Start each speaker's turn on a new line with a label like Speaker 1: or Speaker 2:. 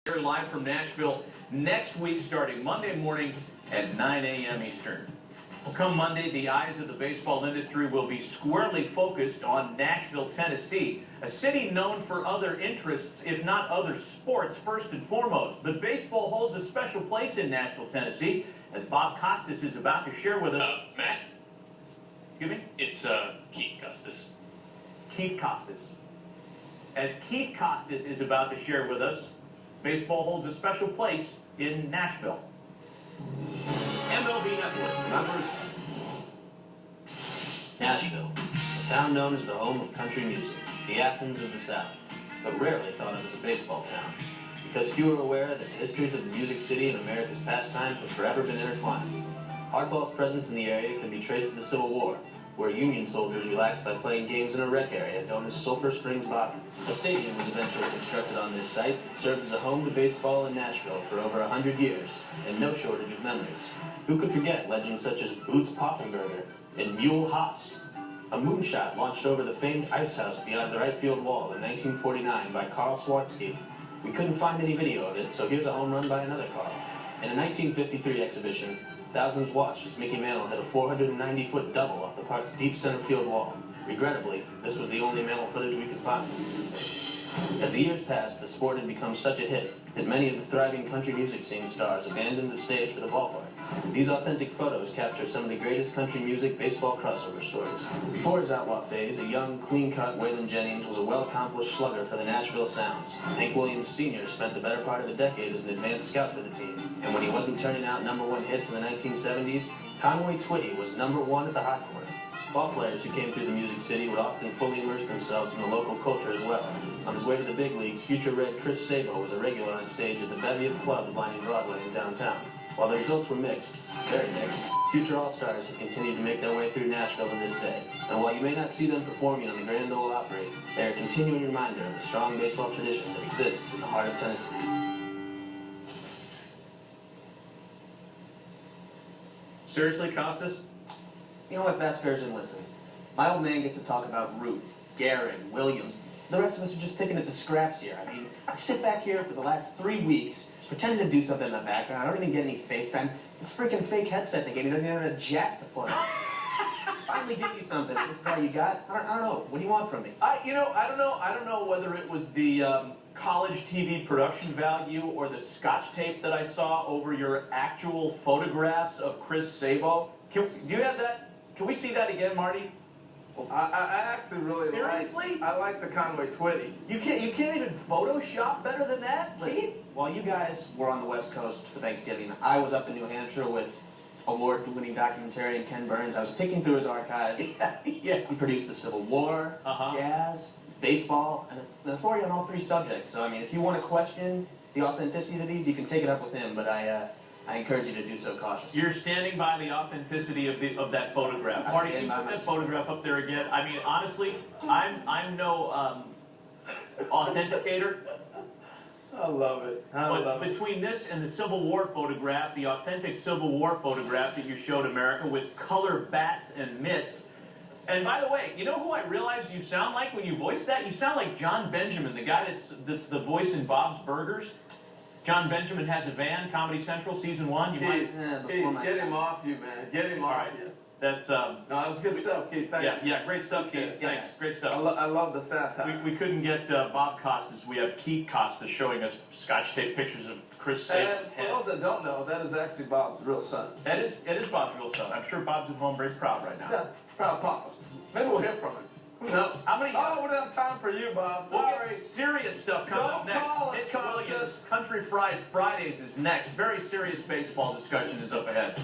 Speaker 1: We're live from Nashville next week starting Monday morning at 9 a.m. Eastern. Well, come Monday, the eyes of the baseball industry will be squarely focused on Nashville, Tennessee, a city known for other interests, if not other sports, first and foremost. But baseball holds a special place in Nashville, Tennessee, as Bob Costas is about to share with us.
Speaker 2: Matt?
Speaker 1: Excuse me?
Speaker 2: It's, Keith Costas.
Speaker 1: Keith Costas. As Keith Costas is about to share with us, baseball holds a special place in Nashville. MLB Network members.
Speaker 3: Nashville, a town known as the home of country music, the Athens of the South, but rarely thought of as a baseball town, because few are aware that the histories of the music city and America's pastime have forever been intertwined. Hardball's presence in the area can be traced to the Civil War, where Union soldiers relaxed by playing games in a rec area known as Sulphur Springs Bottom. A stadium was eventually constructed on this site that served as a home to baseball in Nashville for over 100 years, and no shortage of memories. Who could forget legends such as Boots Poffenberger and Mule Haas? A moonshot launched over the famed ice house beyond the right field wall in 1949 by Carl Swartzky. We couldn't find any video of it, so here's a home run by another Carl. In a 1953 exhibition, thousands watched as Mickey Mantle hit a 490-foot double off the park's deep center field wall. Regrettably, this was the only Mantle footage we could find. As the years passed, the sport had become such a hit that many of the thriving country music scene stars abandoned the stage for the ballpark. These authentic photos capture some of the greatest country music baseball crossover stories. Before his outlaw phase, a young, clean-cut Waylon Jennings was a well-accomplished slugger for the Nashville Sounds. Hank Williams Sr. spent the better part of a decade as an advanced scout for the team, and when he wasn't turning out #1 hits in the 1970s, Conway Twitty was #1 at the hot corner. Ball players who came through the music city would often fully immerse themselves in the local culture as well. On his way to the big leagues, future Red Chris Sabo was a regular on stage at the bevy of clubs lining Broadway in downtown. While the results were mixed, very mixed, future All-Stars have continued to make their way through Nashville to this day. And while you may not see them performing on the Grand Ole Opry, they are a continuing reminder of the strong baseball tradition that exists in the heart of Tennessee.
Speaker 1: Seriously, Costas?
Speaker 4: You know what, Beskerson, listen. My old man gets to talk about Ruth, Gehrig, Williams. The rest of us are just picking at the scraps here. I mean, I sit back here for the last 3 weeks, pretending to do something in the background. I don't even get any face time. This freaking fake headset they gave me doesn't even have a jack to plug. Finally give you something. This is all you got? I don't know. What do you want from me?
Speaker 1: I don't know whether it was the college TV production value or the scotch tape that I saw over your actual photographs of Chris Sabo. Do you have that? Can we see that again, Marty?
Speaker 5: I actually really
Speaker 1: Seriously?
Speaker 5: I like the Conway Twitty.
Speaker 1: You can't even Photoshop better than that,
Speaker 4: Listen,
Speaker 1: Keith?
Speaker 4: while you guys were on the West Coast for Thanksgiving, I was up in New Hampshire with award-winning documentarian Ken Burns. I was picking through his archives.
Speaker 1: Yeah.
Speaker 4: He produced the Civil War, jazz, baseball, and an authority on all 3 subjects. So, I mean, if you want to question the authenticity of these, you can take it up with him, but I encourage you to do so cautiously.
Speaker 1: You're standing by the authenticity of that photograph.
Speaker 4: I
Speaker 1: Marty,
Speaker 4: stand
Speaker 1: can you
Speaker 4: by
Speaker 1: put
Speaker 4: my
Speaker 1: that photograph up there again? I mean, honestly, I'm no authenticator.
Speaker 5: I love it.
Speaker 1: But between this and the Civil War photograph, the authentic Civil War photograph that you showed America with color bats and mitts. And by the way, you know who I realized you sound like when you voiced that? You sound like John Benjamin, the guy that's the voice in Bob's Burgers. John Benjamin Has a Van, Comedy Central, Season 1. You might...
Speaker 5: Get him off you, man. Get him off you.
Speaker 1: That's,
Speaker 5: No, that was good stuff, Keith. Thank you.
Speaker 1: yeah, great stuff, Keith. Thanks, great stuff.
Speaker 5: I love the satire.
Speaker 1: We couldn't get Bob Costas. We have Keith Costas showing us scotch tape pictures of Chris Sabo.
Speaker 5: And for those that don't know, that is actually Bob's real son.
Speaker 1: It is Bob's real son. I'm sure Bob's at home very proud right now.
Speaker 5: Yeah, proud papa. Maybe we'll hear from him. No.
Speaker 1: How many?
Speaker 5: Oh, we don't have time for you, Bob.
Speaker 1: We'll
Speaker 5: Sorry.
Speaker 1: get serious stuff coming up next.
Speaker 5: Call us,
Speaker 1: Mitch
Speaker 5: Costas.
Speaker 1: Williams, Country Fried Fridays is next. Very serious baseball discussion is up ahead.